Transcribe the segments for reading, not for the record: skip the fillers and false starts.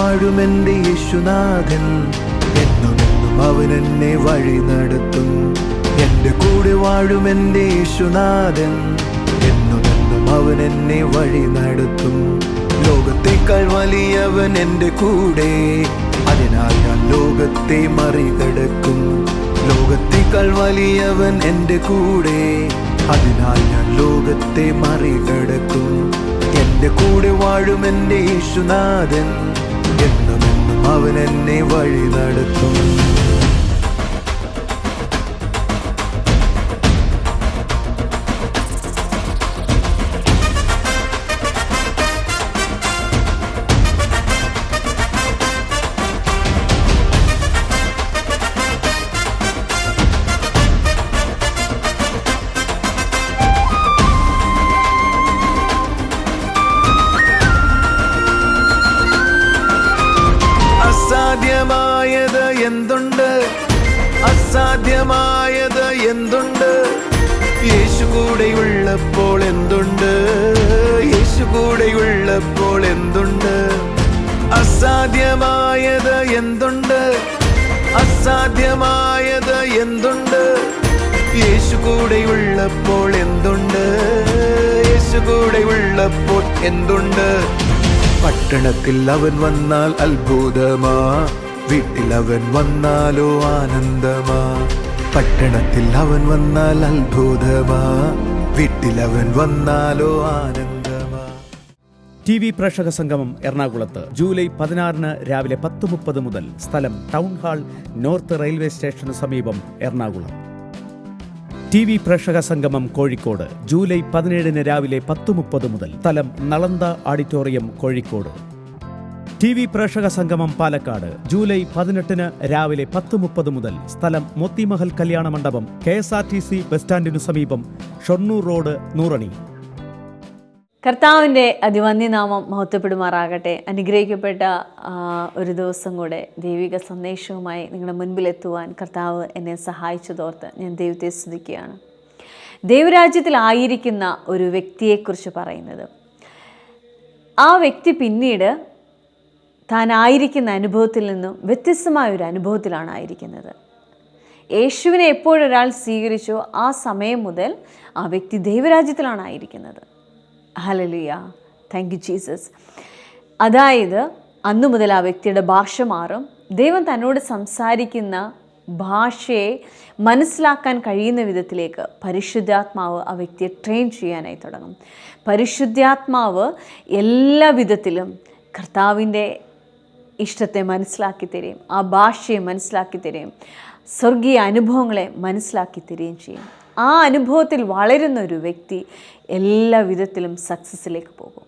വാഴും എൻ്റെ യേശുനാഥൻ, എന്നുമെന്നും അവൻ എന്നെ വഴി നടത്തും. എൻ്റെ കൂടെ വാഴും എൻ്റെ യേശുനാഥൻ, എന്നുമെന്നും അവൻ എന്നെ വഴി നടത്തും. ലോകത്തേക്കാൾ വലിയവൻ എൻ്റെ കൂടെ, അതിനാൽ ഞാൻ ലോകത്തെ മറികടക്കും. ലോകത്തേക്കാൾ വലിയവൻ എൻ്റെ കൂടെ, അതിനാൽ ഞാൻ ലോകത്തെ മറികടക്കും. എൻ്റെ കൂടെ വാഴും എൻ്റെ യേശുനാഥൻ, എന്നുമെന്നും അവൻ എന്നെ വഴി നടത്തും. അസാധ്യമായത് എന്തുണ്ട്? അസാധ്യമായത് എന്തുണ്ട്? യേശു കൂടെയുള്ളപ്പോൾ എന്തുണ്ട്? യേശു കൂടെയുള്ളപ്പോൾ എന്തുണ്ട്? അസാധ്യമായത് എന്തുണ്ട്? അസാധ്യമായത് എന്തുണ്ട്? യേശു കൂടെയുള്ളപ്പോൾ എന്തുണ്ട്? യേശു കൂടെയുള്ളപ്പോൾ എന്തുണ്ട്? പട്ടണത്തിൽ അവൻ വന്നാൽ അത്ഭുതമാ, വീട്ടിൽ അവൻ വന്നാലോ ആനന്ദമാ. പട്ടണത്തിൽ അവൻ വന്നാൽ അത്ഭുതമാ, വീട്ടിൽ അവൻ വന്നാലോ ആനന്ദമാ. TV പ്രേക്ഷക സംഗമം എറണാകുളത്ത് ജൂലൈ 16 രാവിലെ 10:30 മുതൽ. സ്ഥലം ടൗൺ ഹാൾ, നോർത്ത് റെയിൽവേ സ്റ്റേഷന് സമീപം, എറണാകുളം. TV പ്രേക്ഷക സംഗമം കോഴിക്കോട് ജൂലൈ 17 രാവിലെ 10:30 മുതൽ. സ്ഥലം നളന്ദ ഓഡിറ്റോറിയം, കോഴിക്കോട്. TV പ്രേക്ഷക സംഗമം പാലക്കാട് ജൂലൈ 18 രാവിലെ 10:30 മുതൽ. സ്ഥലം മോത്തിമഹൽ കല്യാണ മണ്ഡപം, KSRTC ബസ് സ്റ്റാൻഡിനു സമീപം, ഷൊർണൂർ റോഡ്, നൂറണി. കർത്താവിൻ്റെ അതിവന്യനാമം മഹത്വപ്പെടുമാറാകട്ടെ. അനുഗ്രഹിക്കപ്പെട്ട ഒരു ദിവസം കൂടെ ദൈവിക സന്ദേശവുമായി നിങ്ങളുടെ മുൻപിലെത്തുവാൻ കർത്താവ് എന്നെ സഹായിച്ചതോർത്ത് ഞാൻ ദൈവത്തെ സ്തുതിക്കുകയാണ്. ദൈവരാജ്യത്തിലായിരിക്കുന്ന ഒരു വ്യക്തിയെക്കുറിച്ച് പറയുന്നത്, ആ വ്യക്തി പിന്നീട് താനായിരിക്കുന്ന അനുഭവത്തിൽ നിന്നും വ്യത്യസ്തമായ ഒരു അനുഭവത്തിലാണ് ആയിരിക്കുന്നത്. യേശുവിനെ എപ്പോഴൊരാൾ സ്വീകരിച്ചോ ആ സമയം മുതൽ ആ വ്യക്തി ദൈവരാജ്യത്തിലാണ് ആയിരിക്കുന്നത്. Hallelujah, thank you Jesus. അതായത് അന്നു മുതൽ ആ വ്യക്തിയുടെ ഭാഷ മാറും. ദൈവം തന്നോട് സംസാരിക്കുന്ന ഭാഷയെ മനസ്സിലാക്കാൻ കഴിയുന്ന വിധത്തിലേക്ക് പരിശുദ്ധാത്മാവ് ആ വ്യക്തിയെ ട്രെയിൻ ചെയ്യാനായി തുടങ്ങും. പരിശുദ്ധാത്മാവ് എല്ലാ വിധത്തിലും കർത്താവിൻ്റെ ഇഷ്ടത്തെ മനസ്സിലാക്കി തരികയും ആ ഭാഷയെ മനസ്സിലാക്കി തരികയും സ്വർഗീയ അനുഭവങ്ങളെ മനസ്സിലാക്കി തരികയും ചെയ്യും. ആ അനുഭവത്തിൽ വളരുന്ന ഒരു വ്യക്തി എല്ലാ വിധത്തിലും സക്സസ്സിലേക്ക് പോകും.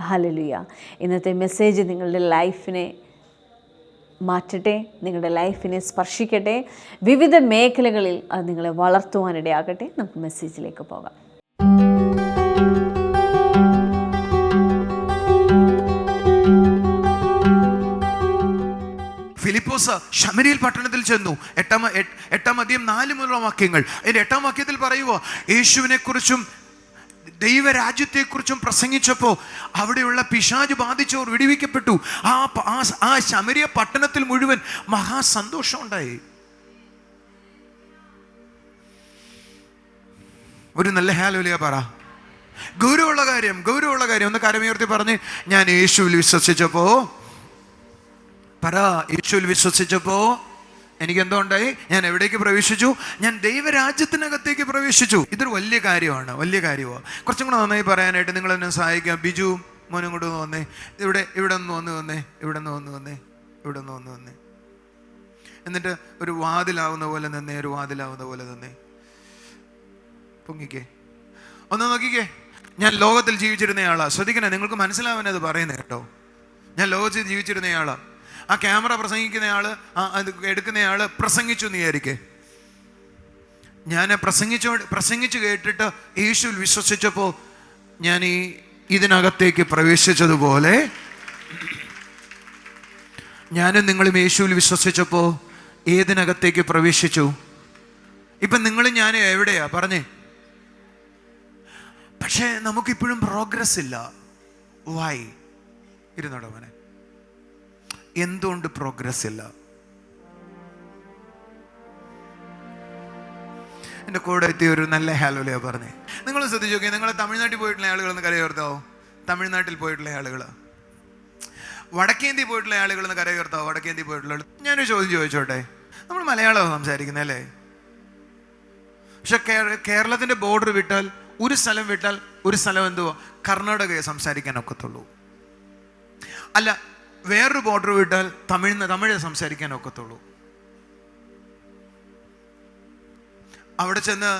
ഹല്ലേലൂയ. ഇന്നത്തെ മെസ്സേജ് നിങ്ങളുടെ ലൈഫിനെ മാറ്റട്ടെ, നിങ്ങളുടെ ലൈഫിനെ സ്പർശിക്കട്ടെ, വിവിധ മേഖലകളിൽ അത് നിങ്ങളെ വളർത്തുവാനിടയാകട്ടെ. നമുക്ക് മെസ്സേജിലേക്ക് പോകാം. ഫിലിപ്പോസ് ശമരിയിൽ പട്ടണത്തിൽ ചെന്നു. 8-ാം അധ്യായം 4 മുതലുള്ള വാക്യങ്ങൾ. അതിൻ്റെ 8-ാം വാക്യത്തിൽ പറയുക, യേശുവിനെ കുറിച്ചും ദൈവരാജ്യത്തെക്കുറിച്ചും പ്രസംഗിച്ചപ്പോൾ അവിടെയുള്ള പിശാച് ബാധിച്ചവർ വിടുവിക്കപ്പെട്ടു. ആ ശമരിയ പട്ടണത്തിൽ മുഴുവൻ മഹാസന്തോഷം ഉണ്ടായി. ഒരു നല്ല ഹല്ലേലൂയ പറ. ഗൗരവമുള്ള കാര്യം ഒന്ന് കരമുയർത്തി പറഞ്ഞ്, ഞാൻ യേശുവിൽ വിശ്വസിച്ചപ്പോ എനിക്കെന്തോ ഉണ്ടായി? ഞാൻ എവിടേക്ക് പ്രവേശിച്ചു? ഞാൻ ദൈവരാജ്യത്തിനകത്തേക്ക് പ്രവേശിച്ചു. ഇതൊരു വലിയ കാര്യമാണ്. കുറച്ചും കൂടെ നന്നായി പറയാനായിട്ട് നിങ്ങൾ എന്നെ സഹായിക്കാം. ബിജു മോനും കൂടെ ഒന്ന് വന്നേ. ഇവിടെ ഒന്ന് വന്നേ. എന്നിട്ട് ഒരു വാതിലാവുന്ന പോലെ നിന്നേ. പൊങ്ങിക്കേ, ഒന്ന് നോക്കിക്കേ. ഞാൻ ലോകത്തിൽ ജീവിച്ചിരുന്ന ആളാ. ശ്രദ്ധിക്കണേ, നിങ്ങൾക്ക് മനസ്സിലാവാനത് പറയുന്നത് കേട്ടോ. ഞാൻ ലോകത്തിൽ ജീവിച്ചിരുന്ന ആളാ. ആ ക്യാമറ പ്രസംഗിക്കുന്നയാള്, അത് എടുക്കുന്നയാള് പ്രസംഗിച്ചു എന്ന് വിചാരിക്കേ. ഞാൻ പ്രസംഗിച്ചു കേട്ടിട്ട് യേശുവിൽ വിശ്വസിച്ചപ്പോൾ ഞാൻ ഇതിനകത്തേക്ക് പ്രവേശിച്ചതുപോലെ ഞാനും നിങ്ങളും യേശുവിൽ വിശ്വസിച്ചപ്പോൾ ഏതിനകത്തേക്ക് പ്രവേശിച്ചു? ഇപ്പം നിങ്ങളും ഞാനും എവിടെയാ പറഞ്ഞേ? പക്ഷേ നമുക്കിപ്പോഴും പ്രോഗ്രസ് ഇല്ല. വായി ഇരുന്നോടവനെ. എന്തുകൊണ്ട് പ്രോഗ്രസ് ഇല്ല? എൻ്റെ കൂടെ എത്തിയ ഒരു നല്ല ഹാലോലയാ പറഞ്ഞേ. നിങ്ങൾ ശ്രദ്ധിച്ചു നോക്കിയാൽ നിങ്ങൾ തമിഴ്നാട്ടിൽ പോയിട്ടുള്ള ആളുകളെന്ന് കരയുയർത്താവോ? തമിഴ്നാട്ടിൽ പോയിട്ടുള്ള ആളുകൾ, വടക്കേന്ത്യ പോയിട്ടുള്ള ആളുകളെന്ന് കരയുയർത്താവോ? വടക്കേന്ത്യ പോയിട്ടുള്ള ആൾ. ഞാനൊരു ചോദ്യം ചോദിച്ചോട്ടെ, നമ്മൾ മലയാളമാണ് സംസാരിക്കുന്നത് അല്ലേ? പക്ഷെ കേരളത്തിന്റെ ബോർഡർ വിട്ടാൽ, ഒരു സ്ഥലം വിട്ടാൽ ഒരു സ്ഥലം എന്തുവാ? കർണാടകയെ സംസാരിക്കാൻ ഒക്കത്തുള്ളൂ. അല്ല, വേറൊരു ബോർഡർ വിട്ടാൽ തമിഴ് സംസാരിക്കാൻ ഒക്കത്തുള്ളൂ. അവിടെ ചെന്ന്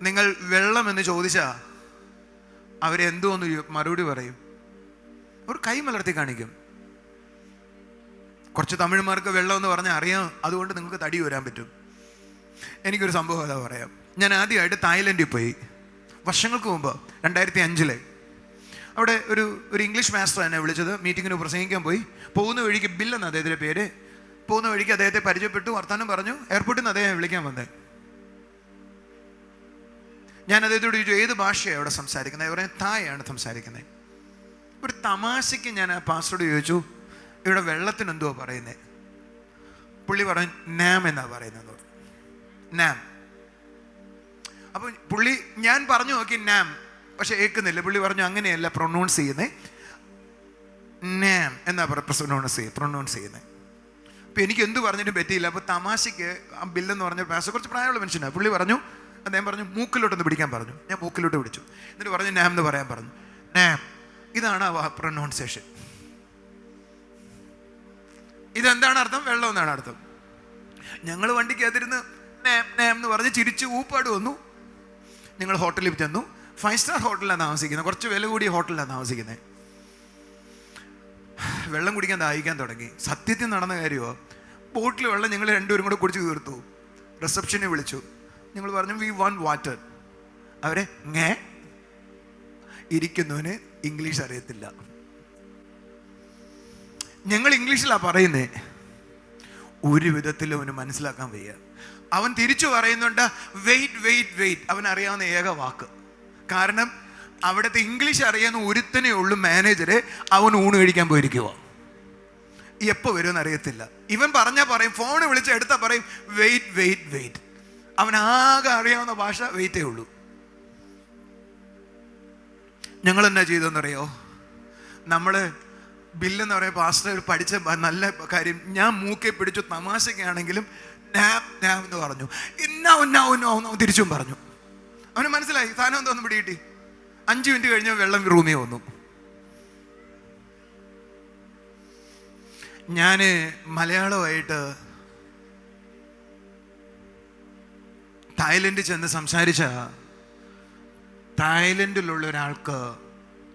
നിങ്ങൾ വെള്ളം എന്ന് ചോദിച്ചാ അവരെന്തോന്ന് മറുപടി പറയും? ഒരു കൈ മലർത്തി കാണിക്കും. കുറച്ച് തമിഴ്മാർക്ക് വെള്ളം എന്ന് പറഞ്ഞാൽ അറിയാം, അതുകൊണ്ട് നിങ്ങൾക്ക് തടി വരാൻ പറ്റും. എനിക്കൊരു സംഭവം അതാ പറയാം. ഞാൻ ആദ്യമായിട്ട് തായ്ലൻഡിൽ പോയി വർഷങ്ങൾക്ക് മുമ്പ്, 2005. അവിടെ ഒരു ഇംഗ്ലീഷ് മാസ്റ്റർ എന്നെ വിളിച്ചത്, മീറ്റിങ്ങിന് പ്രസംഗിക്കാൻ പോയി. പോകുന്ന വഴിക്ക് ബില്ലെന്ന് അദ്ദേഹത്തിൻ്റെ പേര്. പോകുന്ന വഴിക്ക് അദ്ദേഹത്തെ പരിചയപ്പെട്ടു, വർത്താനം പറഞ്ഞു. എയർപോർട്ടിൽ നിന്ന് അദ്ദേഹം വിളിക്കാൻ വന്നേ. ഞാൻ അദ്ദേഹത്തോട് ചോദിച്ചു, ഏത് ഭാഷയാണ് അവിടെ സംസാരിക്കുന്നത്? ഇവിടെ തായാണ് സംസാരിക്കുന്നത്. ഒരു തമാശയ്ക്ക് ഞാൻ ആ പാസ്റ്ററോട് ചോദിച്ചു, ഇവിടെ വെള്ളത്തിന് എന്തുവാ പറയുന്നത്? പുള്ളി പറഞ്ഞു, നാം എന്നാ പറയുന്നത്. നാം. അപ്പൊ ഞാൻ പറഞ്ഞു നോക്കി നാം, പക്ഷെ ഏൽക്കുന്നില്ല. പുള്ളി പറഞ്ഞു, അങ്ങനെയല്ല പ്രൊനൗൺസ് ചെയ്യുന്നത്, നാം എന്നാ പ്രൊനൗൺസ് ചെയ്യുന്നത്. അപ്പൊ എനിക്ക് എന്ത് പറഞ്ഞിട്ടും പറ്റിയില്ല. അപ്പൊ തമാശയ്ക്ക് ആ ബില്ലെന്ന് പറഞ്ഞ പാസ്റ്റർ കുറച്ച് പ്രായമുള്ള മനുഷ്യനാണ്. പുള്ളി പറഞ്ഞു, അദ്ദേഹം പറഞ്ഞു, മൂക്കിലോട്ടൊന്ന് പിടിക്കാൻ പറഞ്ഞു. ഞാൻ മൂക്കിലോട്ട് പിടിച്ചു. എന്നിട്ട് പറഞ്ഞു, നാം എന്ന് പറയാൻ പറഞ്ഞു. നാം. ഇതാണ് ആ പ്രൊനൗൺസിയേഷൻ. ഇതെന്താണ് അർത്ഥം? വെള്ളം എന്നാണ് അർത്ഥം. ഞങ്ങൾ വണ്ടിക്കകത്തിരുന്ന് നാം നാം എന്ന് പറഞ്ഞ് ചിരിച്ച് ഊപ്പാട് വന്നു. ഞങ്ങൾ ഹോട്ടലിൽ ചെന്നു. 5 സ്റ്റാർ ഹോട്ടലിലാണ് താമസിക്കുന്നത്, കുറച്ച് വില കൂടിയ ഹോട്ടലിലാണ് താമസിക്കുന്നത്. വെള്ളം കുടിക്കാൻ ദാഹിക്കാൻ തുടങ്ങി. സത്യത്തിൽ നടന്ന കാര്യമോ? ബോട്ടിൽ വെള്ളം ഞങ്ങൾ രണ്ടുപേരും കൂടെ കുടിച്ച് തീർത്തു. റിസപ്ഷനെ വിളിച്ചു. ഞങ്ങൾ പറഞ്ഞു, വി വാണ്ട് വാട്ടർ. അവരെ ഇരിക്കുന്നവന് ഇംഗ്ലീഷ് അറിയത്തില്ല. ഞങ്ങൾ ഇംഗ്ലീഷിലാ പറയുന്നേ. ഒരു വിധത്തിലും അവന് മനസ്സിലാക്കാൻ വയ്യ. അവൻ തിരിച്ചു പറയുന്നുണ്ട്, വെയിറ്റ് വെയിറ്റ് വെയിറ്റ്. അവൻ അറിയാവുന്ന ഏക വാക്ക്. കാരണം അവിടുത്തെ ഇംഗ്ലീഷ് അറിയാവുന്ന ഒരുത്തനേ ഉള്ളൂ മാനേജര്. അവൻ ഊണ് കഴിക്കാൻ പോയിരിക്കുക. എപ്പോൾ വരുമെന്ന് അറിയത്തില്ല. ഇവൻ പറഞ്ഞാൽ പറയും, ഫോണ് വിളിച്ച് എടുത്താൽ പറയും, വെയിറ്റ് വെയിറ്റ് വെയിറ്റ്. അവനാകെ അറിയാവുന്ന ഭാഷ വെയിറ്റേ ഉള്ളൂ. ഞങ്ങൾ എന്നാ ചെയ്തെന്നറിയോ? നമ്മള് ബില്ലെന്ന് പറയുമ്പോൾ പാസ്റ്റർ പഠിച്ച നല്ല കാര്യം, ഞാൻ മൂക്കെ പിടിച്ചു. തമാശക്കാണെങ്കിലും നാം എന്ന് പറഞ്ഞു. തിരിച്ചും പറഞ്ഞു. അവന് മനസ്സിലായി സാധനം എന്തോന്ന് പിടികിട്ടി. 5 മിനിറ്റ് കഴിഞ്ഞ വെള്ളം റൂമിൽ വന്നു. ഞാന് മലയാളമായിട്ട് തായ്ലൻഡിൽ ചെന്ന് സംസാരിച്ച തായ്ലൻഡിലുള്ള ഒരാൾക്ക്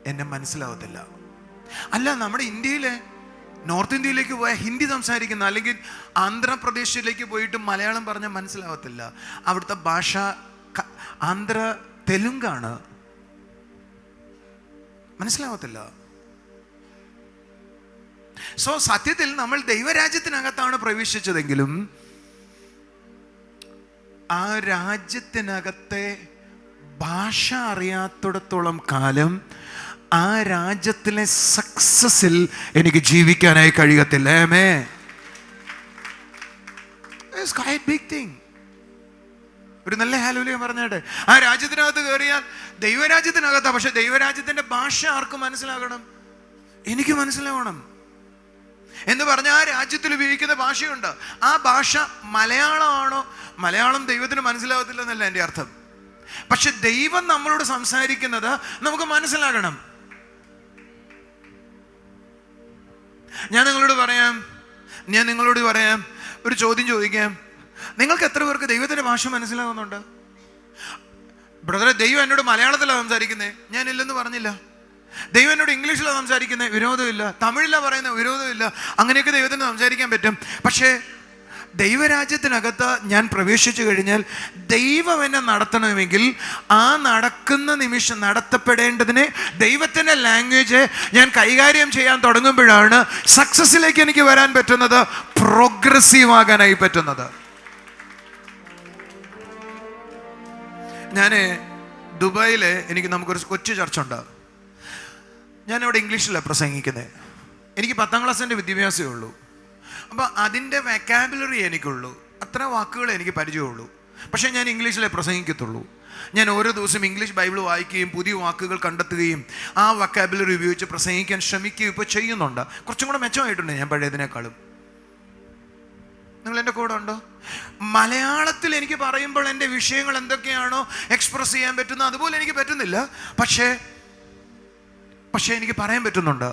എന്നെ മനസ്സിലാവത്തില്ല. അല്ല, നമ്മുടെ ഇന്ത്യയിലെ നോർത്ത് ഇന്ത്യയിലേക്ക് പോയാൽ ഹിന്ദി സംസാരിക്കുന്ന, അല്ലെങ്കിൽ ആന്ധ്രാപ്രദേശിലേക്ക് പോയിട്ട് മലയാളം പറഞ്ഞാൽ മനസ്സിലാവത്തില്ല. അവിടുത്തെ ഭാഷ ആന്ധ്ര തെലുങ്കാണ്, മനസ്സിലാവത്തില്ല. സോ സത്യത്തിൽ നമ്മൾ ദൈവരാജ്യത്തിനകത്താണ് പ്രവേശിച്ചതെങ്കിലും ആ രാജ്യത്തിനകത്തെ ഭാഷ അറിയാത്തിടത്തോളം കാലം ആ രാജ്യത്തിലെ സക്സസിൽ എനിക്ക് ജീവിക്കാനായി കഴിയത്തില്ല. ഒരു നല്ല ഹല്ലേലൂയ പറഞ്ഞാട്ടെ. ആ രാജ്യത്തിനകത്ത് കയറിയാൽ ദൈവരാജ്യത്തിനകത്താ, പക്ഷെ ദൈവരാജ്യത്തിന്റെ ഭാഷ ആർക്കും മനസ്സിലാകണം? എനിക്ക് മനസ്സിലാവണം എന്ന് പറഞ്ഞാൽ ആ രാജ്യത്തിൽ ഉപയോഗിക്കുന്ന ഭാഷയുണ്ട്. ആ ഭാഷ മലയാളമാണോ? മലയാളം ദൈവത്തിന് മനസ്സിലാവത്തില്ല എന്നല്ല എൻ്റെ അർത്ഥം. പക്ഷെ ദൈവം നമ്മളോട് സംസാരിക്കുന്നത് നമുക്ക് മനസ്സിലാകണം. ഞാൻ നിങ്ങളോട് പറയാം, ഒരു ചോദ്യം ചോദിക്കാം. നിങ്ങൾക്ക് എത്ര പേർക്ക് ദൈവത്തിന്റെ ഭാഷ മനസ്സിലാവുന്നുണ്ട്? ബ്രദറെ, ദൈവം എന്നോട് മലയാളത്തിലാണ് സംസാരിക്കുന്നത്, ഞാൻ ഇല്ലെന്ന് പറഞ്ഞില്ല. ദൈവം എന്നോട് ഇംഗ്ലീഷിലാണ് സംസാരിക്കുന്നത്, വിരോധമില്ല. തമിഴിലാണ് പറയുന്നത്, വിരോധമില്ല. അങ്ങനെയൊക്കെ ദൈവത്തിന് സംസാരിക്കാൻ പറ്റും. പക്ഷേ ദൈവരാജ്യത്തിനകത്ത് ഞാൻ പ്രവേശിച്ചു കഴിഞ്ഞാൽ ദൈവം എന്നെ നടത്തണമെങ്കിൽ ആ നടക്കുന്ന നിമിഷം നടത്തപ്പെടേണ്ടതിനെ ദൈവത്തിൻ്റെ ലാംഗ്വേജ് ഞാൻ കൈകാര്യം ചെയ്യാൻ തുടങ്ങുമ്പോഴാണ് സക്സസ്സിലേക്ക് എനിക്ക് വരാൻ പറ്റുന്നത്, പ്രോഗ്രസീവ് ആകാനായി പറ്റുന്നത്. ഞാൻ ദുബായിൽ നമുക്കൊരു കൊച്ചു ചർച്ച ഉണ്ട്. ഞാനവിടെ ഇംഗ്ലീഷിലാണ് പ്രസംഗിക്കുന്നത്. എനിക്ക് 10ാം ക്ലാസ്സിൻ്റെ വിദ്യാഭ്യാസമേ ഉള്ളൂ. അപ്പോൾ അതിൻ്റെ വെക്കാബുലറി എനിക്കുള്ളൂ, അത്ര വാക്കുകൾ എനിക്ക് പരിചയമുള്ളൂ. പക്ഷേ ഞാൻ ഇംഗ്ലീഷിലേ പ്രസംഗിക്കത്തുള്ളൂ. ഞാൻ ഓരോ ദിവസം ഇംഗ്ലീഷ് ബൈബിൾ വായിക്കുകയും പുതിയ വാക്കുകൾ കണ്ടെത്തുകയും ആ വൊക്കാബുലറി ഉപയോഗിച്ച് പ്രസംഗിക്കാൻ ശ്രമിക്കുകയും ഇപ്പോൾ ചെയ്യുന്നുണ്ട്. കുറച്ചും കൂടെ മെച്ചമായിട്ടുണ്ട് ഞാൻ പഴയതിനേക്കാളും. നിങ്ങൾ എൻ്റെ കൂടെ ഉണ്ടോ? മലയാളത്തിൽ എനിക്ക് പറയുമ്പോൾ എൻ്റെ വിഷയങ്ങൾ എന്തൊക്കെയാണോ എക്സ്പ്രസ് ചെയ്യാൻ പറ്റുന്നത് അതുപോലെ എനിക്ക് പറ്റുന്നില്ല. പക്ഷേ എനിക്ക് പറയാൻ പറ്റുന്നുണ്ട്.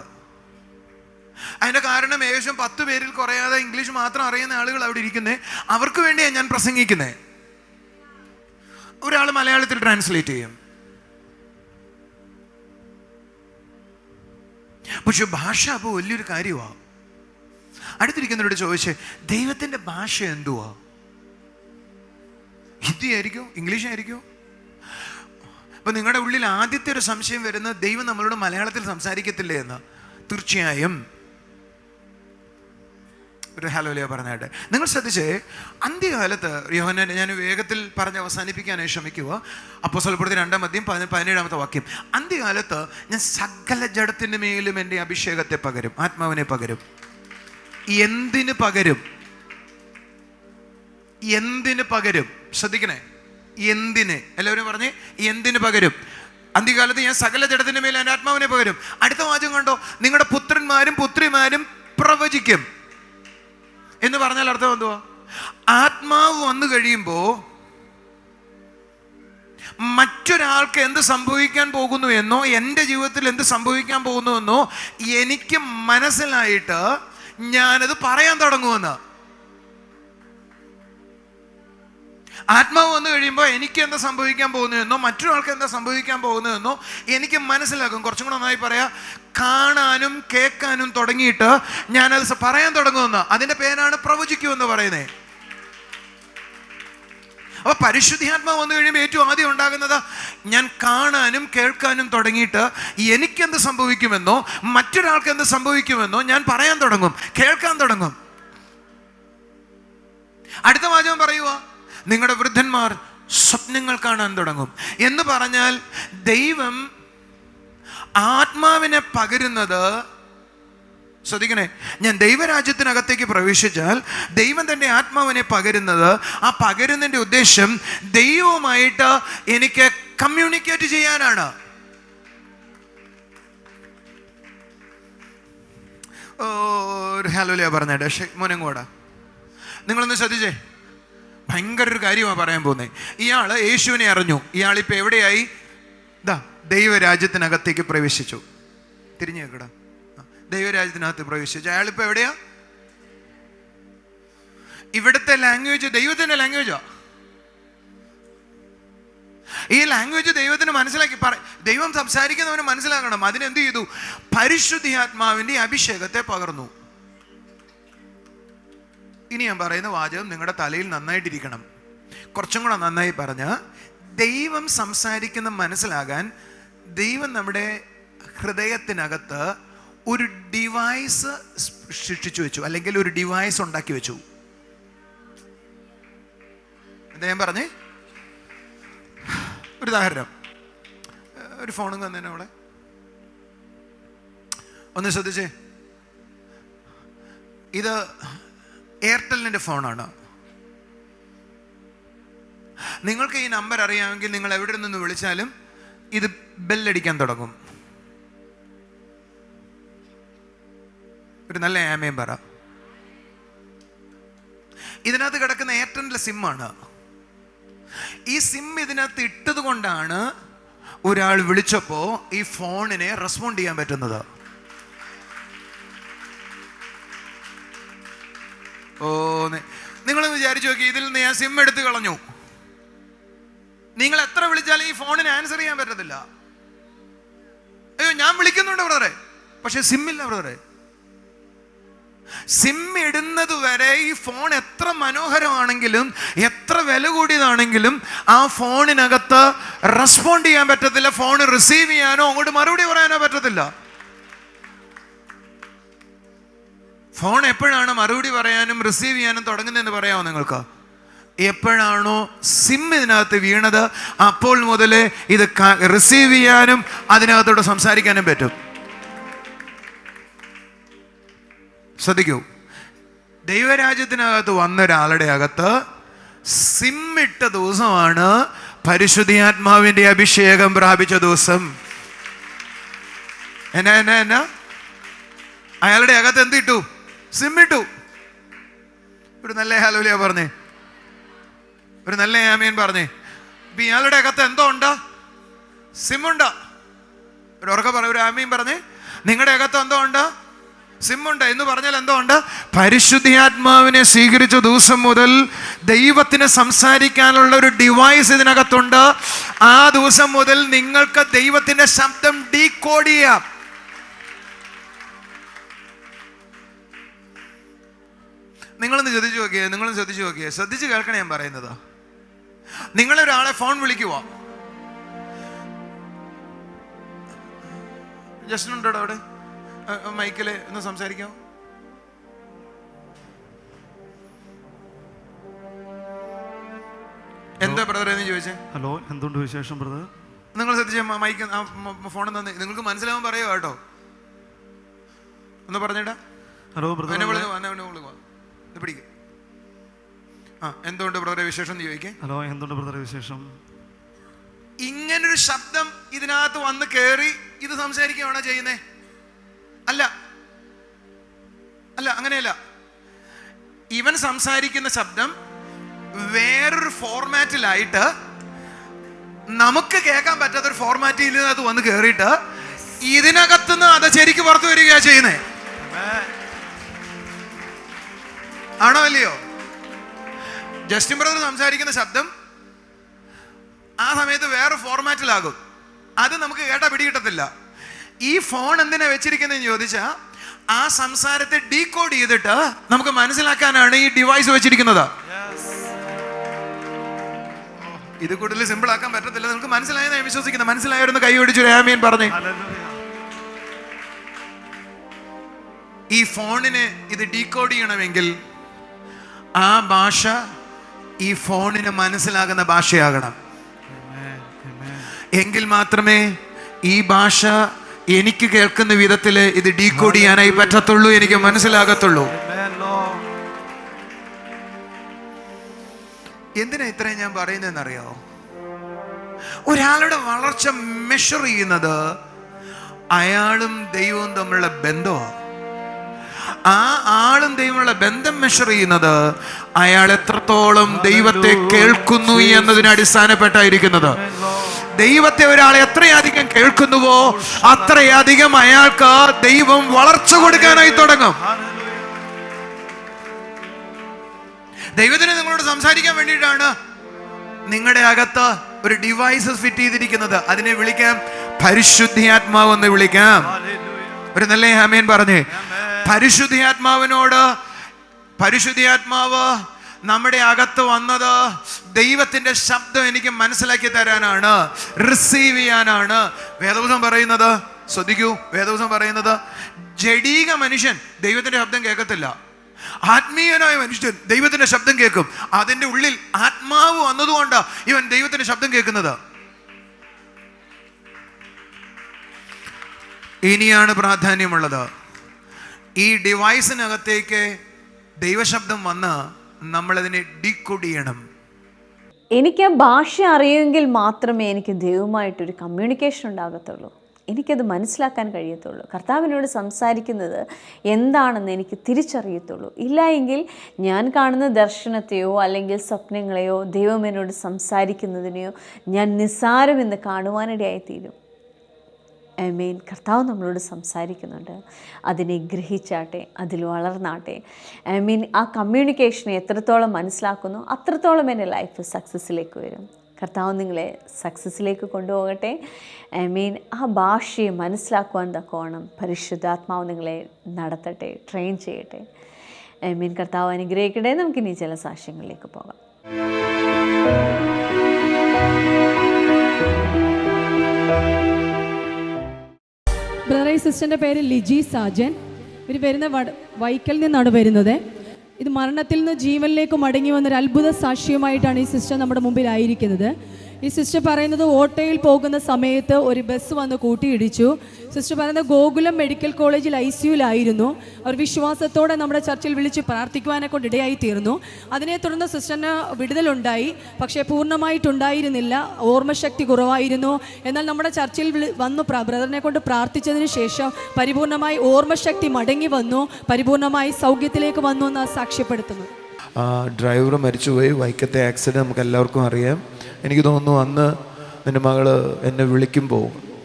അതിൻ്റെ കാരണം ഏകദേശം 10 പേരിൽ കുറയാതെ ഇംഗ്ലീഷ് മാത്രം അറിയുന്ന ആളുകൾ അവിടെ ഇരിക്കുന്നത്. അവർക്ക് വേണ്ടിയാണ് ഞാൻ പ്രസംഗിക്കുന്നത്. ഒരാൾ മലയാളത്തിൽ ട്രാൻസ്ലേറ്റ് ചെയ്യും. പക്ഷെ ഭാഷ അപ്പോൾ വലിയൊരു കാര്യമാണ്. അടുത്തിരിക്കുന്നവരോട് ചോദിച്ചേ, ദൈവത്തിൻ്റെ ഭാഷ എന്തുവാ? ഹിന്ദി ആയിരിക്കും, ഇംഗ്ലീഷ് ആയിരിക്കും? അപ്പൊ നിങ്ങളുടെ ഉള്ളിൽ ആദ്യത്തെ ഒരു സംശയം വരുന്നത് ദൈവം നമ്മളോട് മലയാളത്തിൽ സംസാരിക്കത്തില്ലേ എന്ന്. തീർച്ചയായും. ഒരു ഹല്ലേലൂയ പറഞ്ഞാട്ടെ. നിങ്ങൾ ശ്രദ്ധിച്ചേ, അന്ത്യകാലത്ത് യോഹന്നാൻ, ഞാൻ വേഗത്തിൽ പറഞ്ഞ് അവസാനിപ്പിക്കാനായി ശ്രമിക്കുക. അപ്പോസ്തലപ്രവൃത്തി 2:17 വാക്യം. അന്ത്യകാലത്ത് ഞാൻ സകല ജഡത്തിൻ്റെ മേലും എൻ്റെ അഭിഷേകത്തെ പകരും, ആത്മാവിനെ പകരും. എന്തിന് പകരും? എന്തിന് പകരും? ശ്രദ്ധിക്കണേ, എന്തിന്? എല്ലാവരും പറഞ്ഞേ, എന്തിന് പകരും? അന്ത്യകാലത്ത് ഞാൻ സകല ജഡത്തിൻ്റെ മേൽ എൻ്റെ ആത്മാവിനെ പകരും. അടുത്ത വാചകം കണ്ടോ, നിങ്ങളുടെ പുത്രന്മാരും പുത്രിമാരും പ്രവചിക്കും എന്ന് പറഞ്ഞാൽ അർത്ഥം എന്തുവാ? ആത്മാവ് വന്നു കഴിയുമ്പോൾ മറ്റൊരാൾക്ക് എന്ത് സംഭവിക്കാൻ പോകുന്നു എന്നോ എൻ്റെ ജീവിതത്തിൽ എന്ത് സംഭവിക്കാൻ പോകുന്നു എന്നോ എനിക്ക് മനസ്സിലായിട്ട് ഞാനത് പറയാൻ തുടങ്ങുമെന്ന്. ആത്മാവ് വന്നു കഴിയുമ്പോൾ എനിക്ക് എന്താ സംഭവിക്കാൻ പോകുന്നു എന്നോ മറ്റൊരാൾക്ക് എന്താ സംഭവിക്കാൻ പോകുന്നു എന്നോ എനിക്ക് മനസ്സിലാക്കും. കുറച്ചും കൂടെ നന്നായി പറയാം, കാണാനും കേൾക്കാനും തുടങ്ങിയിട്ട് ഞാനത് പറയാൻ തുടങ്ങുമെന്ന്. അതിൻ്റെ പേരാണ് പ്രവചിക്കുമെന്ന് പറയുന്നത്. അപ്പൊ പരിശുദ്ധാത്മാവ് വന്നു കഴിയുമ്പോൾ ഏറ്റവും ആദ്യം ഉണ്ടാകുന്നത്, ഞാൻ കാണാനും കേൾക്കാനും തുടങ്ങിയിട്ട് എനിക്കെന്ത് സംഭവിക്കുമെന്നോ മറ്റൊരാൾക്ക് എന്ത് സംഭവിക്കുമെന്നോ ഞാൻ പറയാൻ തുടങ്ങും, കേൾക്കാൻ തുടങ്ങും. അടുത്ത വാചകം പറയുക, നിങ്ങളുടെ വൃദ്ധന്മാർ സ്വപ്നങ്ങൾ കാണാൻ തുടങ്ങും എന്ന് പറഞ്ഞാൽ ദൈവം ആത്മാവിനെ പകരുന്നത്. ശ്രദ്ധിക്കണേ, ഞാൻ ദൈവരാജ്യത്തിനകത്തേക്ക് പ്രവേശിച്ചാൽ ദൈവം തൻ്റെ ആത്മാവിനെ പകരുന്നത്, ആ പകരുന്നതിൻ്റെ ഉദ്ദേശം ദൈവവുമായിട്ട് എനിക്ക് കമ്മ്യൂണിക്കേറ്റ് ചെയ്യാനാണ്. ഒരു ഹല്ലേലൂയ പറഞ്ഞേട്ടെ മോനങ്ങോടാ. നിങ്ങളൊന്ന് ശ്രദ്ധിച്ചേ, ഭയങ്കര ഒരു കാര്യമാണ് പറയാൻ പോകുന്നത്. ഇയാൾ യേശുവിനെ അറിഞ്ഞു. ഇയാളിപ്പോൾ എവിടെയായി? ദൈവരാജ്യത്തിനകത്തേക്ക് പ്രവേശിച്ചു. തിരിഞ്ഞു കേക്കടാ, ദൈവരാജ്യത്തിനകത്ത് പ്രവേശിച്ചു. അയാളിപ്പോൾ എവിടെയാ? ഇവിടുത്തെ ലാംഗ്വേജ് ദൈവത്തിൻ്റെ ലാംഗ്വേജാ. ഈ ലാംഗ്വേജ് ദൈവത്തിന് മനസ്സിലാക്കി ദൈവം സംസാരിക്കുന്നവന് മനസ്സിലാക്കണം. അതിനെന്ത് ചെയ്തു? പരിശുദ്ധാത്മാവിൻ്റെ അഭിഷേകത്തെ പകർന്നു. ഇനി ഞാൻ പറയുന്ന വാചകം നിങ്ങളുടെ തലയിൽ നന്നായിട്ടിരിക്കണം. കുറച്ചും കൂടെ നന്നായി പറഞ്ഞ്, ദൈവം സംസാരിക്കുന്ന മനസ്സിലാകാൻ ദൈവം നമ്മുടെ ഹൃദയത്തിനകത്ത് ഒരു ഡിവൈസ് സൃഷ്ടിച്ചു വെച്ചു, അല്ലെങ്കിൽ ഒരു ഡിവൈസ് ഉണ്ടാക്കി വെച്ചു. എന്താ ഞാൻ പറഞ്ഞേ? ഒരു ഉദാഹരണം, ഒരു ഫോണും തന്നെ അവിടെ ഒന്ന് ശ്രദ്ധിച്ചേ. ഇത് എയർടെല്ലിൻ്റെ ഫോണാണ്. നിങ്ങൾക്ക് ഈ നമ്പർ അറിയാമെങ്കിൽ നിങ്ങൾ എവിടെ നിന്ന് വിളിച്ചാലും ഇത് ബെല്ലടിക്കാൻ തുടങ്ങും. ഒരു നല്ല ആമേൻ പറ. ഇതിനകത്ത് കിടക്കുന്ന എയർടെല്ലിൻ്റെ സിമ്മാണ്. ഈ സിം ഇതിനകത്ത് ഇട്ടത് കൊണ്ടാണ് ഒരാൾ വിളിച്ചപ്പോൾ ഈ ഫോണിനെ റെസ്പോണ്ട് ചെയ്യാൻ പറ്റുന്നത്. നിങ്ങൾ വിചാരിച്ചു നോക്കി, ഇതിൽ നിന്ന് ഞാൻ സിം എടുത്ത് കളഞ്ഞു, നിങ്ങൾ എത്ര വിളിച്ചാലും ഈ ഫോണിന് ആൻസർ ചെയ്യാൻ പറ്റത്തില്ല. അയ്യോ ഞാൻ വിളിക്കുന്നുണ്ട് ബ്രദറെ, പക്ഷെ സിമ്മില്ല ബ്രദറെ. സിം ഇടുന്നത് വരെ ഈ ഫോൺ എത്ര മനോഹരമാണെങ്കിലും എത്ര വില കൂടിയതാണെങ്കിലും ആ ഫോണിനകത്ത് റെസ്പോണ്ട് ചെയ്യാൻ പറ്റത്തില്ല. ഫോൺ റിസീവ് ചെയ്യാനോ അങ്ങോട്ട് മറുപടി പറയാനോ പറ്റത്തില്ല. ഫോൺ എപ്പോഴാണ് മറുപടി പറയാനും റിസീവ് ചെയ്യാനും തുടങ്ങുന്നതെന്ന് പറയാമോ നിങ്ങൾക്ക്? എപ്പോഴാണോ സിം ഇതിനകത്ത് വീണത് അപ്പോൾ മുതൽ ഇത് റിസീവ് ചെയ്യാനും അതിനകത്തോട് സംസാരിക്കാനും പറ്റും. ശ്രദ്ധിക്കൂ, ദൈവരാജ്യത്തിനകത്ത് വന്ന ഒരാളുടെ അകത്ത് സിമ്മിട്ട ദിവസമാണ് പരിശുദ്ധാത്മാവിന്റെ അഭിഷേകം പ്രാപിച്ച ദിവസം. എന്നാ അയാളുടെ അകത്ത് എന്തിട്ടു? സിമ്മിട്ടു. ഒരു നല്ല ഹല്ലേലൂയ പറഞ്ഞേ, ഒരു നല്ല ആമേൻ പറഞ്ഞേ. ഇപ്പൊ ഇയാളുടെ അകത്ത് എന്തോ ഉണ്ട്? സിമ്മുണ്ട്. ഒരു ഉറക്കെ പറ, ഒരു ആമീൻ പറഞ്ഞേ. നിങ്ങളുടെ അകത്ത് എന്തോ ഉണ്ട്? സിമ്മുണ്ട് എന്ന് പറഞ്ഞാൽ എന്തോ ഉണ്ട്? പരിശുദ്ധാത്മാവിനെ സ്വീകരിച്ച ദിവസം മുതൽ ദൈവത്തിന് സംസാരിക്കാനുള്ള ഒരു ഡിവൈസ് ഇതിനകത്തുണ്ട്. ആ ദിവസം മുതൽ നിങ്ങൾക്ക് ദൈവത്തിന്റെ ശബ്ദം ഡീകോഡ് ചെയ്യാം. നിങ്ങളൊന്ന് ശ്രദ്ധിച്ചു നോക്കിയേ, ശ്രദ്ധിച്ച് കേൾക്കണേ ഞാൻ പറയുന്നത്. നിങ്ങളൊരാളെ ഫോൺ വിളിക്കുക, ജസ്റ്റ് ഉണ്ടോ അവിടെ മൈക്കില് ഒന്ന് സംസാരിക്കാമോ? എന്താ ബ്രദർ എന്ന് ചോദിച്ചേ? ഹലോ, എന്തുണ്ട് വിശേഷം ബ്രദർ? നിങ്ങൾ ശ്രദ്ധിച്ച മൈക്ക് ഫോൺ തന്നെ നിങ്ങൾക്ക് മനസ്സിലാവാൻ പറയുക കേട്ടോ. ഒന്ന് പറഞ്ഞിട്ടാ. ഹലോ ബ്രദർ, പിടിക്ക. എന്തുകൊണ്ട് ബ്രദറെ വിശേഷം എന്ന് ചോദിക്കേ. ഹലോ, എന്തുണ്ട് ബ്രദറെ വിശേഷം? ഇങ്ങനൊരു ശബ്ദം ഇതിനകത്ത് വന്ന് കയറി ഇത് സംസാരിക്കുകയാണോ ചെയ്യുന്നേ? അല്ല, അങ്ങനെയല്ല. ഇവൻ സംസാരിക്കുന്ന ശബ്ദം വേറൊരു ഫോർമാറ്റിലായിട്ട് നമുക്ക് കേൾക്കാൻ പറ്റാത്തൊരു ഫോർമാറ്റിൽ അത് വന്ന് കയറിയിട്ട് ഇതിനകത്തുനിന്ന് അത് ശരിക്ക് പുറത്തു വരികയാ ചെയ്യുന്നേ. ആണോ അല്ലയോ? ജസ്റ്റിൻ ബ്രദർ സംസാരിക്കുന്ന ശബ്ദം ആ സമയത്ത് വേറെ ഫോർമാറ്റിലാകും. അത് നമുക്ക് കേട്ടാ പിടികിട്ടത്തില്ല. ഈ ഫോൺ എന്തിനാ വെച്ചിരിക്കുന്നതെന്ന് ചോദിച്ചാൽ ആ സംസാരത്തെ ഡീകോഡ് ചെയ്തിട്ട് നമുക്ക് മനസ്സിലാക്കാനാണ് ഈ ഡിവൈസ് വെച്ചിരിക്കുന്നത്. ഇത് കൂടുതൽ സിമ്പിൾ ആക്കാൻ പറ്റത്തില്ല. നിങ്ങൾക്ക് മനസ്സിലായെന്ന് ഞാൻ വിശ്വസിക്കുന്നത്. മനസ്സിലായിരുന്നു കൈ ഓടിച്ചു ആമേൻ പറഞ്ഞേ. ഈ ഫോണിന് ഇത് ഡീകോഡ് ചെയ്യണമെങ്കിൽ ആ ഭാഷ ഈ ഫോണിന് മനസ്സിലാകുന്ന ഭാഷയാകണം. എങ്കിൽ മാത്രമേ ഈ ഭാഷ എനിക്ക് കേൾക്കുന്ന വിധത്തിൽ ഇത് ഡീകോഡ് ചെയ്യാനായി പറ്റത്തുള്ളൂ, എനിക്ക് മനസ്സിലാകത്തുള്ളൂ. എന്തിനാ ഇത്രയും ഞാൻ പറയുന്നതെന്നറിയോ? ഒരാളുടെ വളർച്ച മെഷർ ചെയ്യുന്നത് അയാളും ദൈവവും തമ്മിലുള്ള ബന്ധമാണ്. ആ ആളും ദൈവമുള്ള ബന്ധം മെഷർ ചെയ്യുന്നത് അയാൾ എത്രത്തോളം ദൈവത്തെ കേൾക്കുന്നു എന്നതിന് അടിസ്ഥാനപ്പെട്ടായിരിക്കുന്നത്. ദൈവത്തെ ഒരാൾ എത്രയധികം കേൾക്കുന്നുവോ അത്രയധികം അയാൾക്ക് ദൈവം വളർച്ച കൊടുക്കാനായി തുടങ്ങും. ദൈവത്തിന് നിങ്ങളോട് സംസാരിക്കാൻ വേണ്ടിയിട്ടാണ് നിങ്ങളുടെ അകത്ത് ഒരു ഡിവൈസസ് ഫിറ്റ് ചെയ്തിരിക്കുന്നത്. അതിനെ വിളിക്കാം പരിശുദ്ധാത്മാവ് എന്ന് വിളിക്കാം. ഒരു നല്ല ആമേൻ പറഞ്ഞേ. പരിശുദ്ധാത്മാവ് നമ്മുടെ അകത്ത് വന്നത് ദൈവത്തിന്റെ ശബ്ദം എനിക്ക് മനസ്സിലാക്കി തരാനാണ്, റിസീവ് ചെയ്യാനാണ്. വേദപുസ്തകം പറയുന്നത് ശ്രദ്ധിക്കൂ, വേദപുസ്തകം പറയുന്നത് ജഡീക മനുഷ്യൻ ദൈവത്തിന്റെ ശബ്ദം കേൾക്കത്തില്ല, ആത്മീയനായ മനുഷ്യൻ ദൈവത്തിന്റെ ശബ്ദം കേൾക്കും. അതിന്റെ ഉള്ളിൽ ആത്മാവ് വന്നതുകൊണ്ട് ഇവൻ ദൈവത്തിന്റെ ശബ്ദം കേൾക്കുന്നത്. ഇനിയാണ് പ്രാധാന്യമുള്ളത്. ഈ ഡിവൈസിനകത്തേക്ക് ദൈവശബ്ദം വന്ന് നമ്മളതിനെ ഡീകോഡ് ചെയ്യണം. എനിക്ക് ഭാഷ അറിയുമെങ്കിൽ മാത്രമേ എനിക്ക് ദൈവമായിട്ടൊരു കമ്മ്യൂണിക്കേഷൻ ഉണ്ടാകത്തുള്ളൂ, എനിക്കത് മനസ്സിലാക്കാൻ കഴിയത്തുള്ളൂ. കർത്താവിനോട് സംസാരിക്കുന്നത് എന്താണെന്ന് എനിക്ക് തിരിച്ചറിയത്തുള്ളൂ. ഇല്ല എങ്കിൽ ഞാൻ കാണുന്ന ദർശനത്തെയോ അല്ലെങ്കിൽ സ്വപ്നങ്ങളെയോ ദൈവം എന്നോട് സംസാരിക്കുന്നതിനെയോ ഞാൻ നിസ്സാരമെന്ന് കാണുവാനിടയായിത്തീരും. ആമേൻ. കർത്താവ് നമ്മളോട് സംസാരിക്കുന്നുണ്ട്, അതിനെ ഗ്രഹിച്ചാട്ടെ, അതിൽ വളർന്നാട്ടെ. ആമേൻ. ആ കമ്മ്യൂണിക്കേഷനെ എത്രത്തോളം മനസ്സിലാക്കുന്നു അത്രത്തോളം എൻ്റെ ലൈഫ് സക്സസ്സിലേക്ക് വരും. കർത്താവ് നിങ്ങളെ സക്സസ്സിലേക്ക് കൊണ്ടുപോകട്ടെ. ആമേൻ. ആ ഭാഷയെ മനസ്സിലാക്കുവാൻ തക്കവണ്ണം പരിശുദ്ധാത്മാവ് നിങ്ങളെ നടത്തട്ടെ, ട്രെയിൻ ചെയ്യട്ടെ. ആമേൻ. കർത്താവ് അനുഗ്രഹിക്കട്ടെ. നമുക്കിനി ചില സാക്ഷ്യങ്ങളിലേക്ക് പോകാം. ബ്രദറെ, സിസ്റ്ററിൻ്റെ പേര് ലിജി സാജൻ. ഇവർ വരുന്ന വൈക്കൽ നിന്നാണ് വരുന്നത്. ഇത് മരണത്തിൽ നിന്ന് ജീവനിലേക്ക് മടങ്ങി വന്നൊരു അത്ഭുത സാക്ഷ്യമായിട്ടാണ് ഈ സിസ്റ്റർ നമ്മുടെ മുമ്പിലായിരിക്കുന്നത്. ഈ സിസ്റ്റർ പറയുന്നത് ഓട്ടോയിൽ പോകുന്ന സമയത്ത് ഒരു ബസ് വന്ന് കൂട്ടിയിടിച്ചു. സിസ്റ്റർ പറയുന്നത് ഗോകുലം മെഡിക്കൽ കോളേജിൽ ICUലായിരുന്നു. അവർ വിശ്വാസത്തോടെ നമ്മുടെ ചർച്ചിൽ വിളിച്ച് പ്രാർത്ഥിക്കുവാനെ കൊണ്ട് ഇടയായി തീർന്നു. അതിനെ തുടർന്ന് സിസ്റ്ററിന് വിടുതലുണ്ടായി, പക്ഷേ പൂർണ്ണമായിട്ടുണ്ടായിരുന്നില്ല, ഓർമ്മശക്തി കുറവായിരുന്നു. എന്നാൽ നമ്മുടെ ചർച്ചിൽ വന്നു ബ്രദറിനെ കൊണ്ട് പ്രാർത്ഥിച്ചതിന് ശേഷം പരിപൂർണമായി ഓർമ്മശക്തി മടങ്ങി വന്നു, പരിപൂർണമായി സൗഖ്യത്തിലേക്ക് വന്നു എന്ന് സാക്ഷ്യപ്പെടുത്തുന്നു. ഡ്രൈവർ മരിച്ചുപോയി. വൈക്കത്തെ ആക്സിഡൻറ്റ് നമുക്ക് എല്ലാവർക്കും അറിയാം. എനിക്ക് തോന്നുന്നു അന്ന് എൻ്റെ മകൾ എന്നെ വിളിക്കുമ്പോൾ,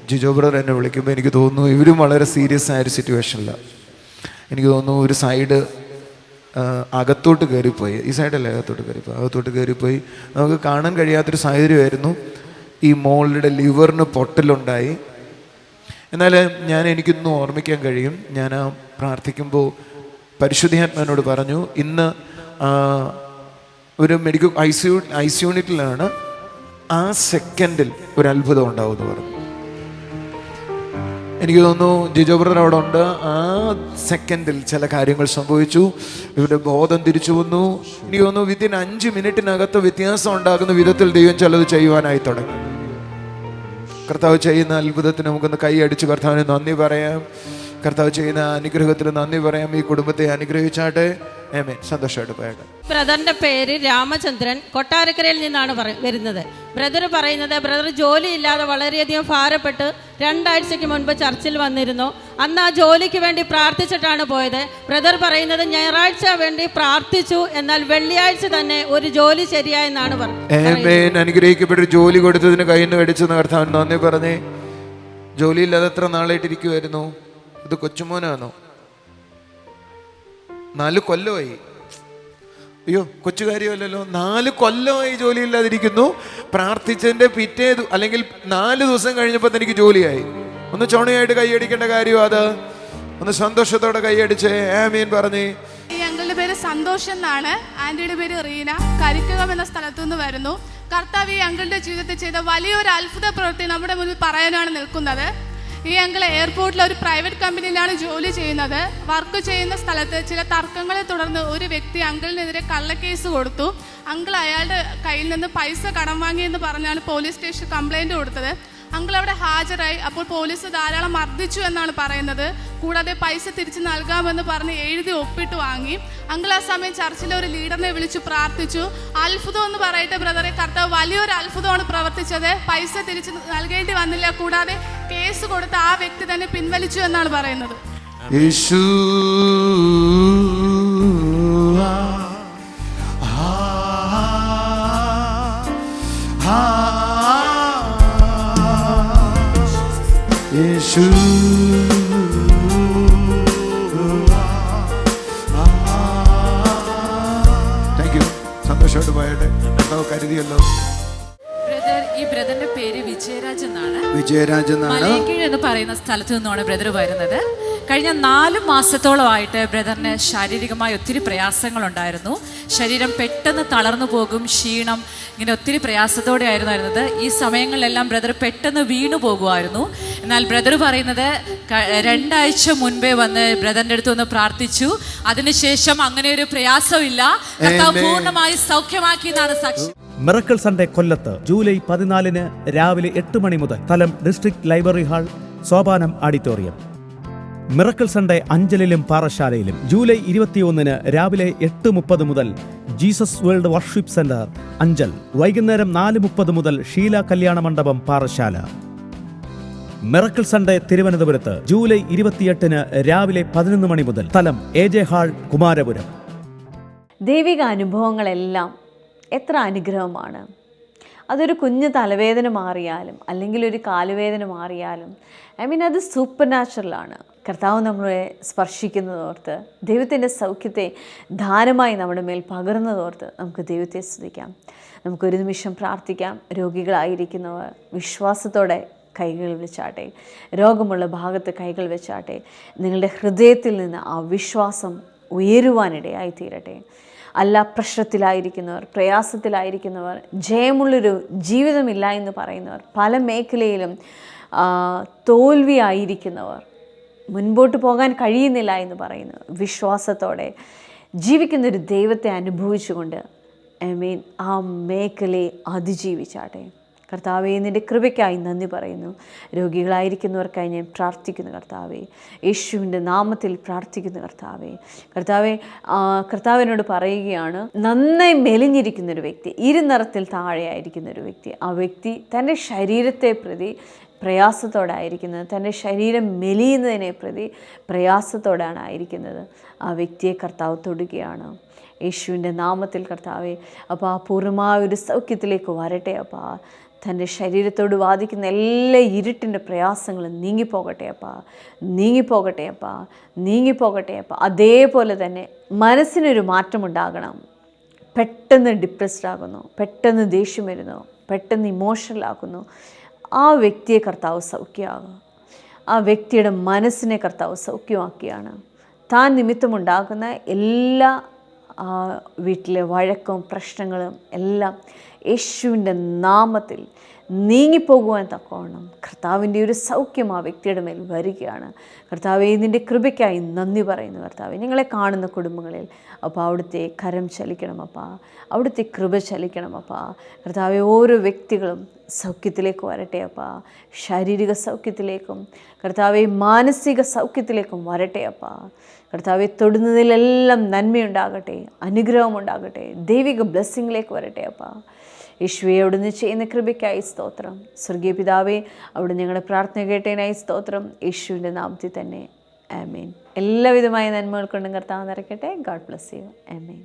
ജിജോ ബ്രദർ എന്നെ വിളിക്കുമ്പോൾ എനിക്ക് തോന്നുന്നു ഇവരും വളരെ സീരിയസ് ആയൊരു സിറ്റുവേഷനിലാണ്. എനിക്ക് തോന്നുന്നു ഒരു സൈഡ് അകത്തോട്ട് കയറിപ്പോയി, ഈ സൈഡല്ലേ അകത്തോട്ട് കയറിപ്പോയി. നമുക്ക് കാണാൻ കഴിയാത്തൊരു സാഹചര്യമായിരുന്നു. ഈ മോളുടെ ലിവറിന് പൊട്ടലുണ്ടായി. എന്നാൽ എനിക്കിന്നും ഓർമ്മിക്കാൻ കഴിയും, ഞാൻ പ്രാർത്ഥിക്കുമ്പോൾ പരിശുദ്ധാത്മാവിനോട് പറഞ്ഞു, ഇന്ന് ഒരു മെഡിക്കൽ ICU യൂണിറ്റിലാണ്, ആ സെക്കൻഡിൽ ഒരു അത്ഭുതം ഉണ്ടാവുമെന്ന് പറഞ്ഞു. എനിക്ക് തോന്നുന്നു ജിജോ ബ്രദർ അവിടെ ഉണ്ട്. ആ സെക്കൻഡിൽ ചില കാര്യങ്ങൾ സംഭവിച്ചു. ഇവരുടെ ബോധം തിരിച്ചു വന്നു. എനിക്ക് തോന്നുന്നു വിത്തിൻ 5 മിനിറ്റിനകത്ത് വ്യത്യാസം ഉണ്ടാകുന്ന വിധത്തിൽ ദൈവം ചിലത് ചെയ്യുവാനായി തുടങ്ങി. കർത്താവ് ചെയ്യുന്ന അത്ഭുതത്തിന് നമുക്കൊന്ന് കൈ അടിച്ച് കർത്താവിന് നന്ദി പറയാം. കർത്താവ് ചെയ്യുന്ന അനുഗ്രഹത്തിന് നന്ദി പറയാം. ഈ കുടുംബത്തെ അനുഗ്രഹിച്ചാട്ടെ. ആമേൻ. സന്തോഷമായിട്ട് പോയാട്ടെ. ബ്രദറിന്റെ പേര് രാമചന്ദ്രൻ, കൊട്ടാരക്കരയിൽ നിന്നാണ് വരുന്നത്. ബ്രദർ പറയുന്നത് ബ്രദർ ജോലിയില്ലാതെ വളരെയധികം ഭാരപ്പെട്ട് 2 ആഴ്ചയ്ക്ക് മുൻപ് ചർച്ചിൽ വന്നിരുന്നു. അന്ന് ആ ജോലിക്ക് വേണ്ടി പ്രാർത്ഥിച്ചിട്ടാണ് പോയത്. ബ്രദർ പറയുന്നത് ഞായറാഴ്ച വേണ്ടി പ്രാർത്ഥിച്ചു, എന്നാൽ വെള്ളിയാഴ്ച തന്നെ ഒരു ജോലി ശരിയായെന്നാണ് പറഞ്ഞത്. അനുഗ്രഹിക്കപ്പെട്ട ജോലി കൊടുത്തതിന് കയ്യിൽ കടിച്ചെന്ന് കർത്താവിന് നന്ദി പറഞ്ഞേ. ജോലിയില്ലാതെ എത്ര നാളായിട്ടിരിക്കുമായിരുന്നു? ഇത് കൊച്ചുമോനാണോ? 4 കൊല്ലമായി. അയ്യോ, കൊച്ചു കാര്യമല്ലല്ലോ. 4 കൊല്ലമായി ജോലിയില്ലാതിരിക്കുന്നു. പ്രാർത്ഥിച്ചതിൻ്റെ പിറ്റേ അല്ലെങ്കിൽ 4 ദിവസം കഴിഞ്ഞപ്പോൾ എനിക്ക് ജോലിയായി. ഒന്ന് ചോണയായിട്ട് കൈയടിക്കേണ്ട കാര്യം അത്. ഒന്ന് സന്തോഷത്തോടെ കൈയടിച്ചേ. ആമീൻ പറഞ്ഞേ. ഈ അങ്കിളുടെ പേര് സന്തോഷം എന്നാണ്. ആന്റിയുടെ പേര് റീന. കരിക്കകം എന്ന സ്ഥലത്തു നിന്ന് വരുന്നു. കർത്താവ് ഈ അങ്കിളുടെ ജീവിതത്തിൽ ചെയ്ത വലിയൊരു അത്ഭുത പ്രവൃത്തി നമ്മുടെ മുന്നിൽ പറയാനാണ് നിൽക്കുന്നത്. ഈ അങ്കിൾ എയർപോർട്ടിൽ ഒരു പ്രൈവറ്റ് കമ്പനിയിലാണ് ജോലി ചെയ്യുന്നത്. വർക്ക് ചെയ്യുന്ന സ്ഥലത്ത് ചില തർക്കങ്ങളെ തുടർന്ന് ഒരു വ്യക്തി അങ്കിളിനെതിരെ കള്ളക്കേസ് കൊടുത്തു. അങ്കിൾ അയാളുടെ കയ്യിൽ നിന്ന് പൈസ കടം വാങ്ങിയെന്ന് പറഞ്ഞാണ് പോലീസ് സ്റ്റേഷൻ കംപ്ലൈൻറ്റ് കൊടുത്തത്. അങ്കിൾ അവിടെ ഹാജരായി. അപ്പോൾ പോലീസ് ധാരാളം മർദ്ദിച്ചു എന്നാണ് പറയുന്നത്. കൂടാതെ പൈസ തിരിച്ച് നൽകാമെന്ന് പറഞ്ഞ് എഴുതി ഒപ്പിട്ട് വാങ്ങി. അങ്കിൾ ആ സമയം ചർച്ചിലെ ഒരു ലീഡറിനെ വിളിച്ചു പ്രാർത്ഥിച്ചു. അത്ഭുതം എന്ന് പറയട്ടെ ബ്രദറെ, കർത്താവ് വലിയൊരു അത്ഭുതമാണ് പ്രവർത്തിച്ചത്. പൈസ തിരിച്ച് നൽകേണ്ടി വന്നില്ല. കൂടാതെ കേസ് കൊടുത്ത ആ വ്യക്തി തന്നെ പിൻവലിച്ചു എന്നാണ് പറയുന്നത്. യേശു യേശു താങ്ക് യു. സന്തോഷമായിട്ട് പോയട്ടെ. കരുതിയല്ലോ. ഈ ബ്രദറിന്റെ പേര് വിജയരാജ് എന്നാണ്. മലയക്കീഴ് എന്ന് പറയുന്ന സ്ഥലത്ത് നിന്നാണ് ബ്രദർ വരുന്നത്. കഴിഞ്ഞ 4 മാസത്തോളമായിട്ട് ബ്രദറിന് ശാരീരികമായി ഒത്തിരി പ്രയാസങ്ങളുണ്ടായിരുന്നു. ശരീരം പെട്ടെന്ന് തളർന്നു പോകും, ക്ഷീണം, ഇങ്ങനെ ഒത്തിരി പ്രയാസത്തോടെ ആയിരുന്നു വരുന്നത്. ഈ സമയങ്ങളിലെല്ലാം ബ്രദർ പെട്ടെന്ന് വീണു പോകുമായിരുന്നു. എന്നാൽ ബ്രദർ പറയുന്നത് 2 ആഴ്ച മുൻപേ വന്ന് ബ്രദറിൻ്റെ അടുത്ത് ഒന്ന് പ്രാർത്ഥിച്ചു. അതിനുശേഷം അങ്ങനെ ഒരു പ്രയാസമില്ല, പൂർണ്ണമായി സൗഖ്യമാക്കി എന്നാണ് സാക്ഷി. മിറക്കിൾ സൺഡേ കൊല്ലത്ത് ജൂലൈ 14 രാവിലെ 8 മണി മുതൽ. സ്ഥലം district library hall, Sopanam auditorium. Miracle Sunday അഞ്ചലിലും പാറശാലയിലും. ജൂലൈ 21 രാവിലെ 8:30 മുതൽ Jesus world worship centre Anchal. വൈകുന്നേരം 4:30 മുതൽ ഷീല കല്യാണ മണ്ഡപം പാറശാല. മിറക്കിൾ സൺഡേ തിരുവനന്തപുരത്ത് ജൂലൈ 28 രാവിലെ 11 മണി മുതൽ. സ്ഥലം AJ ഹാൾ, കുമാരപുരം. ദൈവിക അനുഭവങ്ങളെല്ലാം എത്ര അനുഗ്രഹമാണ്. അതൊരു കുഞ്ഞു തലവേദന മാറിയാലും അല്ലെങ്കിൽ ഒരു കാലുവേദന മാറിയാലും അത് സൂപ്പർ നാച്ചുറലാണ്. കർത്താവ് നമ്മളെ സ്പർശിക്കുന്നതോർത്ത്, ദൈവത്തിൻ്റെ സൗഖ്യത്തെ ധാരമായി നമ്മുടെ മേൽ പകർന്നതോർത്ത് നമുക്ക് ദൈവത്തെ സ്തുതിക്കാം. നമുക്കൊരു നിമിഷം പ്രാർത്ഥിക്കാം. രോഗികളായിരിക്കുന്നവർ വിശ്വാസത്തോടെ കൈകൾ വെച്ചാട്ടെ. രോഗമുള്ള ഭാഗത്ത് കൈകൾ വെച്ചാട്ടെ. നിങ്ങളുടെ ഹൃദയത്തിൽ നിന്ന് ആ വിശ്വാസം ഉയരുവാനിടയായി തീരട്ടെ. അല്ല, പ്രശ്നത്തിലായിരിക്കുന്നവർ, പ്രയാസത്തിലായിരിക്കുന്നവർ, ജയമുള്ളൊരു ജീവിതമില്ല എന്ന് പറയുന്നവർ, പല മേഖലയിലും തോൽവിയായിരിക്കുന്നവർ, മുൻപോട്ട് പോകാൻ കഴിയുന്നില്ല എന്ന് പറയുന്നവർ, വിശ്വാസത്തോടെ ജീവിക്കുന്നൊരു ദൈവത്തെ അനുഭവിച്ചുകൊണ്ട് ആ മേഖലയെ അതിജീവിച്ചാട്ടെ. കർത്താവേ, നിൻ്റെ കൃപയ്ക്കായി നന്ദി പറയുന്നു. രോഗികളായിരിക്കുന്നവർക്കായി ഞാൻ പ്രാർത്ഥിക്കുന്നു കർത്താവേ. യേശുവിൻ്റെ നാമത്തിൽ പ്രാർത്ഥിക്കുന്നു കർത്താവേ. കർത്താവിനോട് പറയുകയാണ്, നന്നായി മെലിഞ്ഞിരിക്കുന്നൊരു വ്യക്തി, ഇരുനിറത്തിൽ താഴെയായിരിക്കുന്ന ഒരു വ്യക്തി, ആ വ്യക്തി തൻ്റെ ശരീരത്തെ പ്രതി പ്രയാസത്തോടായിരിക്കുന്നത്, തൻ്റെ ശരീരം മെലിയുന്നതിനെ പ്രതി പ്രയാസത്തോടാണ് ആയിരിക്കുന്നത്. ആ വ്യക്തിയെ കർത്താവ് തൊടുകയാണ് യേശുവിൻ്റെ നാമത്തിൽ കർത്താവേ. അപ്പോൾ ആ പൂർണ്ണമായ ഒരു സൗഖ്യത്തിലേക്ക് വരട്ടെ അപ്പാ. തൻ്റെ ശരീരത്തോട് ബാധിക്കുന്ന എല്ലാ ഇരുട്ടിൻ്റെ പ്രയാസങ്ങളും നീങ്ങിപ്പോകട്ടെ അപ്പാ, നീങ്ങിപ്പോകട്ടെ അപ്പാ, നീങ്ങിപ്പോകട്ടെ അപ്പാ. അതേപോലെ തന്നെ മനസ്സിനൊരു മാറ്റമുണ്ടാകണം. പെട്ടെന്ന് ഡിപ്രസ്ഡ് ആകുന്നു, പെട്ടെന്ന് ദേഷ്യം വരുന്നു, പെട്ടെന്ന് ഇമോഷണൽ ആകുന്നു. ആ വ്യക്തിയെ കർത്താവ് സൗഖ്യമാകും. ആ വ്യക്തിയുടെ മനസ്സിനെ കർത്താവ് സൗഖ്യമാക്കിയാണ്. താൻ നിമിത്തമുണ്ടാകുന്ന എല്ലാ വീട്ടിലെ വഴക്കും പ്രശ്നങ്ങളും എല്ലാം യേശുവിൻ്റെ നാമത്തിൽ നീങ്ങിപ്പോകുവാൻ തക്കവണ്ണം കർത്താവിൻ്റെ ഒരു സൗഖ്യം ആ വ്യക്തിയുടെ മേൽ വരികയാണ്. കർത്താവേ, നിൻ്റെ കൃപയ്ക്കായി നന്ദി പറയുന്നു കർത്താവേ. ഞങ്ങളെ കാണുന്ന കുടുംബങ്ങളിൽ അപ്പോൾ അവിടുത്തെ കരം ചലിക്കണമപ്പാ, അവിടുത്തെ കൃപ ചലിക്കണമപ്പാ. കർത്താവേ, ഓരോ വ്യക്തികളും സൗഖ്യത്തിലേക്ക് വരട്ടെ അപ്പാ, ശാരീരിക സൗഖ്യത്തിലേക്കും കർത്താവേ മാനസിക സൗഖ്യത്തിലേക്കും വരട്ടെ അപ്പാ. കർത്താവെ, തൊടുന്നതിലെല്ലാം നന്മയുണ്ടാകട്ടെ, അനുഗ്രഹമുണ്ടാകട്ടെ, ദൈവിക ബ്ലെസ്സിങ്ങിലേക്ക് വരട്ടെ അപ്പാ. യേശുവേ, അവിടുന്ന് ചെയ്യുന്ന കൃപയ്ക്കായി സ്തോത്രം. സ്വർഗീയ പിതാവേ, അവിടെ ഞങ്ങളുടെ പ്രാർത്ഥന കേട്ടതിനായി സ്തോത്രം. യേശുവിൻ്റെ നാമത്തിൽ തന്നെ ആമേൻ. എല്ലാവിധമായ നന്മകൾ കൊണ്ടും കർത്താവ് നിറയ്ക്കട്ടെ. God bless you. ആമേൻ.